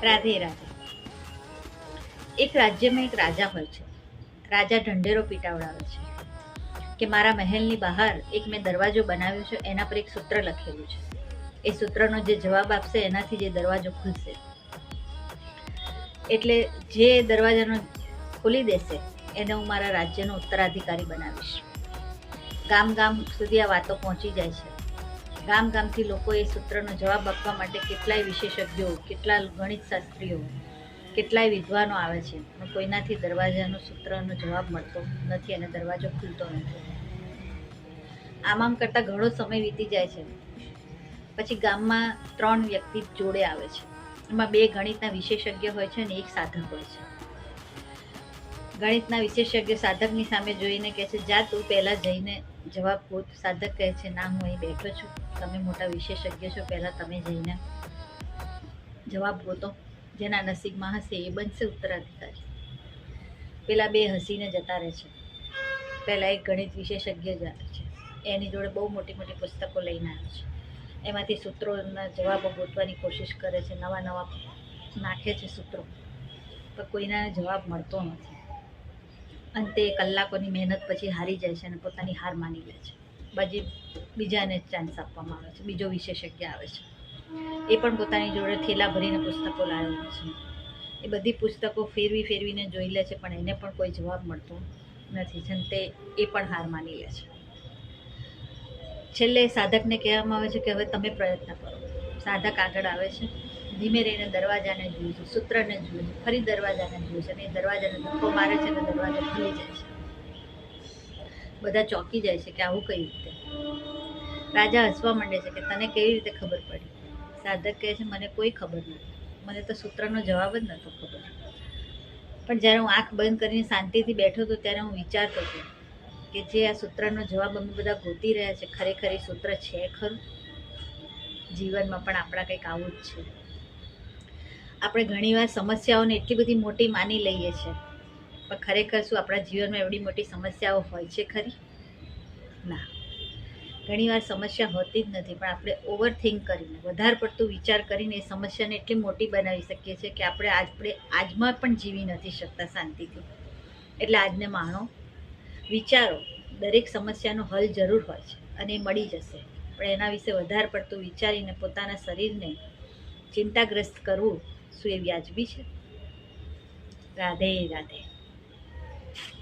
રાધે રાધે. એક રાજ્યમાં એક રાજા હોય છે. રાજા ઢંઢેરો પીટાવડાવે છે કે મારા મહેલની બહાર એક મેં દરવાજો બનાવ્યો છે, એના પર એક સૂત્ર લખેલું છે. એ સૂત્રનો જે જવાબ આપશે એનાથી જે દરવાજો ખુલશે. એટલે જે દરવાજાનો ખોલી દેશે એને હું મારા રાજ્યનો ઉત્તરાધિકારી બનાવીશ. ગામ ગામ સુધી આ વાતો પહોંચી જાય છે. ગામ ગામથી લોકો એ સૂત્રનો જવાબ આપવા માટે કેટલાય વિશેષજ્ઞો, કેટલા ગણિત શાસ્ત્રીઓ, કેટલાય વિદ્વાનો આવે છે, પણ કોઈનાથી દરવાજાનો સૂત્રનો જવાબ મળતો નથી અને દરવાજો ખુલતો નથી. આમ કરતાં ઘણો સમય વીતી જાય છે. પછી ગામમાં 3 વ્યક્તિ જોડે આવે છે. એમાં 2 ગણિતના વિશેષજ્ઞ હોય છે અને એક સાધક હોય છે. ગણિતના વિશેષજ્ઞ સાધકની સામે જોઈને કહે છે, જા તું પહેલાં જઈને જવાબ ગોત. સાધક કહે છે, ના, હું અહીં બેઠો છું, તમે મોટા વિશેષજ્ઞ છો, પહેલાં તમે જઈને જવાબ ગોતો. જેના નસીબમાં હશે એ બનશે ઉત્તરાધિકારી. પેલા 2 હસીને જતા રહે છે. પહેલાં એક ગણિત વિશેષજ્ઞ જાય છે, એની જોડે બહુ મોટી મોટી પુસ્તકો લઈને આવે છે. એમાંથી સૂત્રોના જવાબો ગોતવાની કોશિશ કરે છે, નવા નવા નાખે છે સૂત્રો, પણ કોઈના જવાબ મળતો નથી. અંતે કલાકોની મહેનત પછી હારી જાય છે અને પોતાની હાર માની લે છે. બીજાને ચાન્સ આપવામાં આવે છે. બીજો વિશેષજ્ઞ આવે છે, એ પણ પોતાની જોડે થેલા ભરીને પુસ્તકો લાવેલા છે. એ બધી પુસ્તકો ફેરવીને જોઈ લે છે, પણ એને પણ કોઈ જવાબ મળતો નથી. છંતે એ પણ હાર માની લે છે. છેલ્લે સાધકને કહેવામાં આવે છે કે હવે તમે પ્રયત્ન કરો. સાધક આગળ આવે છે, ધીમે રહીને દરવાજાને જુએ છે, સૂત્રને જુએ છે, ફરી દરવાજાને જુએ છે અને એ દરવાજાને ધક્કો મારે છે અને દરવાજો ખુલી જાય છે. બધા ચોંકી જાય છે કે આવું કઈ રીતે. રાજા હસવા માંડે છે કે તને કેવી રીતે ખબર પડી? સાધક કહે છે, મને કોઈ ખબર નથી, મને તો સૂત્રનો જવાબ જ નહોતો ખબર. પણ જ્યારે હું આંખ બંધ કરીને શાંતિથી બેઠો હતો ત્યારે હું વિચારતો હતો કે જે આ સૂત્રનો જવાબ અમે બધા ગોતી રહ્યા છે, ખરેખર એ સૂત્ર છે ખરું? જીવનમાં પણ આપણા કંઈક આવું જ છે. આપણે ઘણીવાર સમસ્યાઓને એટલી બધી મોટી માની લઈએ છીએ, પણ ખરેખર શું આપણા જીવનમાં એવડી મોટી સમસ્યાઓ હોય છે ખરી? ના, ઘણીવાર સમસ્યા હોતી જ નથી, પણ આપણે ઓવરથિંક કરીને, વધારે પડતું વિચાર કરીને એ સમસ્યાને એટલી મોટી બનાવી શકીએ છીએ કે આપણે આજમાં પણ જીવી નથી શકતા શાંતિથી. એટલે આજને માણો, વિચારો. દરેક સમસ્યાનો હલ જરૂર હોય છે અને એ મળી જશે, પણ એના વિશે વધારે પડતું વિચારીને પોતાના શરીરને ચિંતાગ્રસ્ત કરવું શું એ વ્યાજબી છે? રાધે રાધે.